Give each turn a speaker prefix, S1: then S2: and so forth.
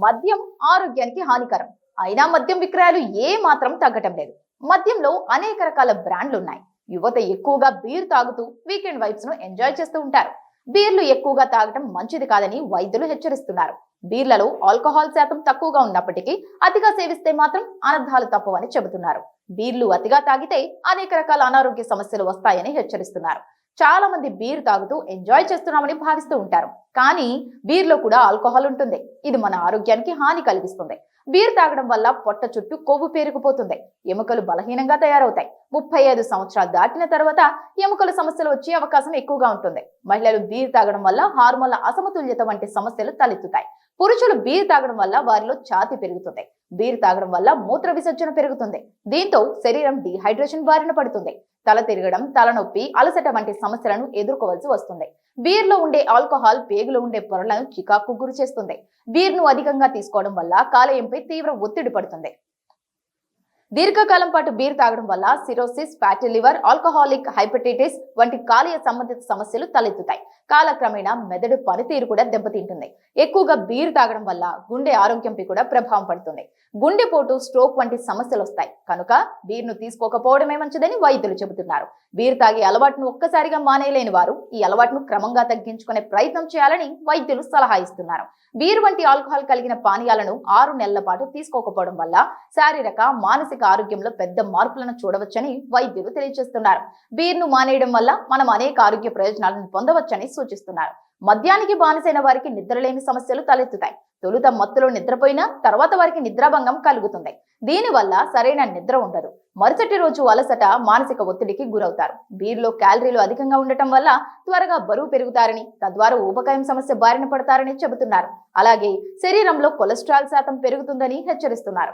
S1: మద్యం ఆరోగ్యానికి హానికరం. అయినా మద్యం విక్రయాలు ఏ మాత్రం తగ్గటం లేదు. మద్యంలో అనేక రకాల బ్రాండ్లు ఉన్నాయి. యువత ఎక్కువగా బీర్ తాగుతూ వీకెండ్ వైబ్స్ ను ఎంజాయ్ చేస్తూ ఉంటారు. బీర్లు ఎక్కువగా తాగటం మంచిది కాదని వైద్యులు హెచ్చరిస్తున్నారు. బీర్లలో ఆల్కహాల్ శాతం తక్కువగా ఉన్నప్పటికీ అతిగా సేవిస్తే మాత్రం అనర్థాలు తప్పవని చెబుతున్నారు. బీర్లు అతిగా తాగితే అనేక రకాల అనారోగ్య సమస్యలు వస్తాయని హెచ్చరిస్తున్నారు. చాలా మంది బీర్ తాగుతూ ఎంజాయ్ చేస్తున్నామని భావిస్తూ ఉంటారు. కానీ బీర్లో కూడా ఆల్కహాల్ ఉంటుంది. ఇది మన ఆరోగ్యానికి హాని కలిగిస్తుంది. బీర్ తాగడం వల్ల పొట్ట చుట్టూ కొవ్వు పేరుకుపోతుంది. ఎముకలు బలహీనంగా తయారవుతాయి. 35 సంవత్సరాలు దాటిన తర్వాత ఎముకల సమస్యలు వచ్చే అవకాశం ఎక్కువగా ఉంటుంది. మహిళలు బీర్ తాగడం వల్ల హార్మోన్ల అసమతుల్యత వంటి సమస్యలు తలెత్తుతాయి. పురుషులు బీర్ తాగడం వల్ల వారిలో ఛాతీ పెరుగుతుంది. బీర్ తాగడం వల్ల మూత్ర విసర్జన పెరుగుతుంది. దీంతో శరీరం డీహైడ్రేషన్ బారిన పడుతుంది. తల తిరగడం, తలనొప్పి, అలసట వంటి సమస్యలను ఎదుర్కోవాల్సి వస్తుంది. బీర్ లో ఉండే ఆల్కహాల్ పేగులో ఉండే పొరలను చికాకు గురి చేస్తుంది. బీర్ ను అధికంగా తీసుకోవడం వల్ల కాలేయంపై తీవ్ర ఒత్తిడి పడుతుంది. దీర్ఘకాలం పాటు బీర్ తాగడం వల్ల cirrhosis, fatty liver, alcoholic hepatitis వంటి కాలేయ సంబంధిత సమస్యలు తలెత్తుతాయి. కాలక్రమేణా మెదడు పనితీరు కూడా దెబ్బతింటుంది. ఎక్కువగా బీర్ తాగడం వల్ల గుండె ఆరోగ్యంపై కూడా ప్రభావం పడుతుంది. గుండెపోటు, స్ట్రోక్ వంటి సమస్యలు వస్తాయి. కనుక బీర్ ను తీసుకోకపోవడమే మంచిదని వైద్యులు చెబుతున్నారు. బీర్ తాగే అలవాటును ఒక్కసారిగా మానేయలేని వారు ఈ అలవాటును క్రమంగా తగ్గించుకునే ప్రయత్నం చేయాలని వైద్యులు సలహా ఇస్తున్నారు. బీర్ వంటి ఆల్కహాల్ కలిగిన పానీయాలను 6 నెలల పాటు తీసుకోకపోవడం వల్ల శారీరక, మానసిక ఆరోగ్యంలో పెద్ద మార్పులను చూడవచ్చని వైద్యులు తెలియజేస్తున్నారు. బీర్ ను మానేయడం వల్ల మనం అనేక ఆరోగ్య ప్రయోజనాలను పొందవచ్చని సూచిస్తున్నారు. మద్యానికి బానిసైన వారికి నిద్రలేని సమస్యలు తలెత్తుతాయి. తొలుత మత్తులో నిద్రపోయినా తర్వాత వారికి నిద్రాభంగం కలుగుతుంది. దీనివల్ల సరైన నిద్ర ఉండదు. మరుసటి రోజు అలసట, మానసిక ఒత్తిడికి గురవుతారు. బీర్లో క్యాలరీలు అధికంగా ఉండటం వల్ల త్వరగా బరువు పెరుగుతారని, తద్వారా ఊబకాయం సమస్య బారిన పడతారని చెబుతున్నారు. అలాగే శరీరంలో కొలెస్ట్రాల్ శాతం పెరుగుతుందని హెచ్చరిస్తున్నారు.